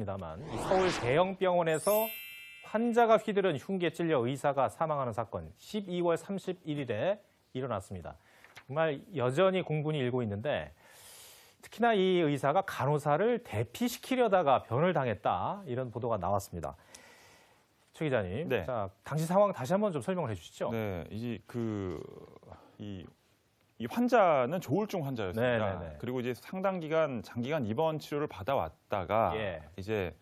입니다만 서울 대형 병원에서 환자가 휘두른 흉기에 찔려 의사가 사망하는 사건 12월 31일에 일어났습니다. 정말 여전히 공분이 일고 있는데 특히나 이 의사가 간호사를 대피시키려다가 변을 당했다 이런 보도가 나왔습니다. 최 기자님, 네. 자 당시 상황 다시 한번 좀 설명을 해주시죠. 네, 이 환자는 조울증 환자였습니다. 네네네. 그리고 이제 상당 기간 장기간 입원 치료를 받아왔다가 이제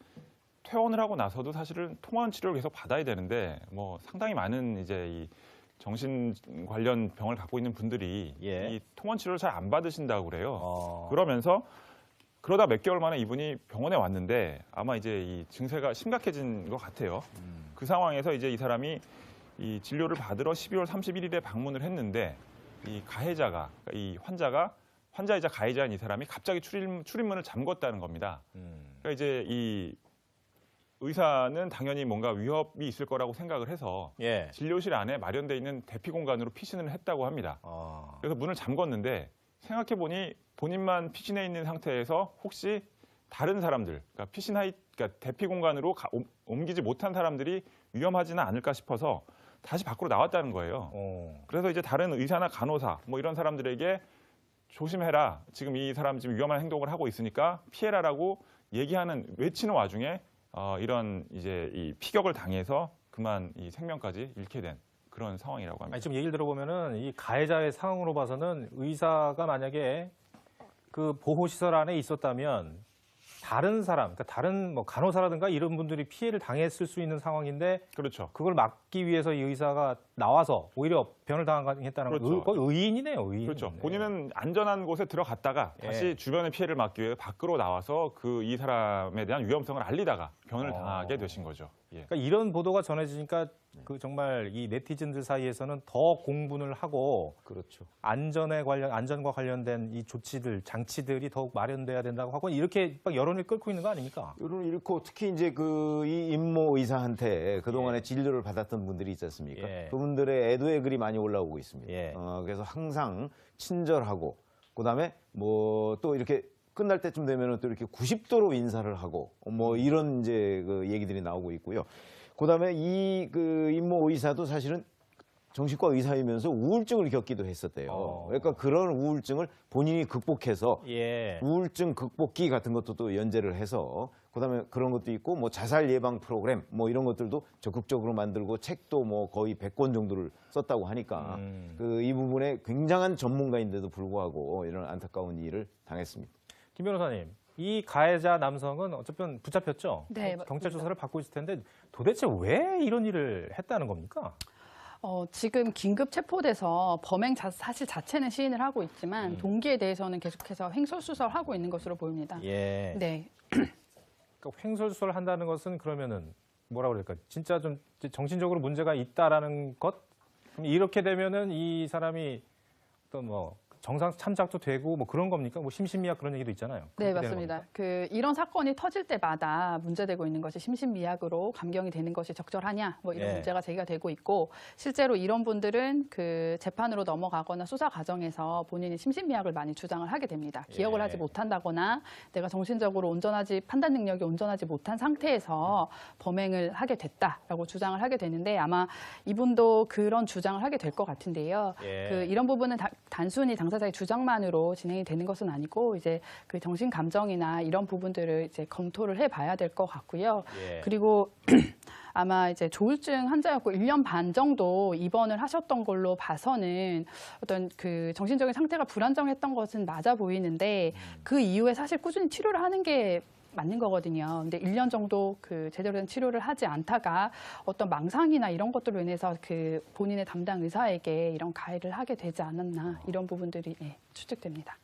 퇴원을 하고 나서도 사실은 통원 치료를 계속 받아야 되는데 뭐 상당히 많은 이제 이 정신 관련 병을 갖고 있는 분들이 이 통원 치료를 잘 안 받으신다고 그래요. 그러다 몇 개월 만에 이분이 병원에 왔는데 아마 이제 이 증세가 심각해진 것 같아요. 그 상황에서 이제 이 사람이 이 진료를 받으러 12월 31일에 방문을 했는데 이 가해자가, 이 환자이자 가해자인 이 사람이 갑자기 출입문을 잠궜다는 겁니다. 그러니까 이제 이 의사는 당연히 뭔가 위협이 있을 거라고 생각을 해서 진료실 안에 마련돼 있는 대피 공간으로 피신을 했다고 합니다. 그래서 문을 잠궜는데 생각해 보니 본인만 피신해 있는 상태에서 혹시 다른 사람들, 그러니까 대피 공간으로 옮기지 못한 사람들이 위험하지는 않을까 싶어서 다시 밖으로 나왔다는 거예요. 그래서 이제 다른 의사나 간호사 뭐 이런 사람들에게 조심해라. 지금 이 사람 지금 위험한 행동을 하고 있으니까 피해라라고 외치는 와중에 이런 이제 이 피격을 당해서 그만 이 생명까지 잃게 된 그런 상황이라고 합니다. 아니, 지금 얘기를 들어보면은 이 가해자의 상황으로 봐서는 의사가 만약에 그 보호시설 안에 있었다면 다른 사람, 그러니까 다른 뭐 간호사라든가 이런 분들이 피해를 당했을 수 있는 상황인데, 그렇죠. 그걸 막기 위해서 이 의사가 나와서 오히려 변을 당했다는 건 거의 의인이네요, 의인. 그렇죠. 본인은 안전한 곳에 들어갔다가 다시 주변의 피해를 막기 위해 밖으로 나와서 이 사람에 대한 위험성을 알리다가 변을 당하게 되신 거죠. 그러니까 이런 보도가 전해지니까 그 정말 이 네티즌들 사이에서는 더 공분을 하고, 그렇죠. 안전과 관련된 이 조치들, 장치들이 더욱 마련돼야 된다고 하고 이렇게 막 여론을 끌고 있는 거 아닙니까? 여론을 잃고 특히 이제 이 임모 의사한테 그동안에 진료를 받았던 분들이 있지 않습니까? 그분들의 애도의 글이 많이 올라오고 있습니다. 그래서 항상 친절하고 그다음에 뭐 또 이렇게 끝날 때쯤 되면은 또 이렇게 90도로 인사를 하고 뭐 이런 이제 그 얘기들이 나오고 있고요. 그다음에 임모 의사도 사실은 정신과 의사이면서 우울증을 겪기도 했었대요. 그러니까 그런 우울증을 본인이 극복해서 우울증 극복기 같은 것도 또 연재를 해서 그다음에 그런 것도 있고 뭐 자살 예방 프로그램 뭐 이런 것들도 적극적으로 만들고 책도 뭐 거의 100권 정도를 썼다고 하니까 이 부분에 굉장한 전문가인데도 불구하고 이런 안타까운 일을 당했습니다. 김 변호사님, 이 가해자 남성은 어차피 붙잡혔죠? 네, 경찰 조사를 받고 있을 텐데 도대체 왜 이런 일을 했다는 겁니까? 지금 긴급 체포돼서 범행 사실 자체는 시인을 하고 있지만 동기에 대해서는 계속해서 횡설수설하고 있는 것으로 보입니다. 네. 그러니까 횡설수설한다는 것은 그러면은 뭐라고 그럴까? 진짜 좀 정신적으로 문제가 있다라는 것? 그럼 이렇게 되면은 이 사람이 어떤 뭐 정상 참작도 되고 뭐 그런 겁니까? 뭐 심신미약 그런 얘기도 있잖아요. 네, 맞습니다. 이런 사건이 터질 때마다 문제되고 있는 것이 심신미약으로 감경이 되는 것이 적절하냐 뭐 이런 문제가 제기가 되고 있고 실제로 이런 분들은 재판으로 넘어가거나 수사 과정에서 본인이 심신미약을 많이 주장을 하게 됩니다. 기억을 하지 못한다거나 내가 정신적으로 판단 능력이 온전하지 못한 상태에서 범행을 하게 됐다라고 주장을 하게 되는데 아마 이분도 그런 주장을 하게 될 것 같은데요. 이런 부분은 단순히 당사자의 주장만으로 진행이 되는 것은 아니고 이제 그 정신 감정이나 이런 부분들을 이제 검토를 해봐야 될 것 같고요. 그리고 아마 이제 조울증 환자였고 1년 반 정도 입원을 하셨던 걸로 봐서는 어떤 정신적인 상태가 불안정했던 것은 맞아 보이는데 그 이후에 사실 꾸준히 치료를 하는 게 맞는 거거든요. 근데 1년 정도 제대로 된 치료를 하지 않다가 어떤 망상이나 이런 것들로 인해서 본인의 담당 의사에게 이런 가해를 하게 되지 않았나 이런 부분들이 추측됩니다.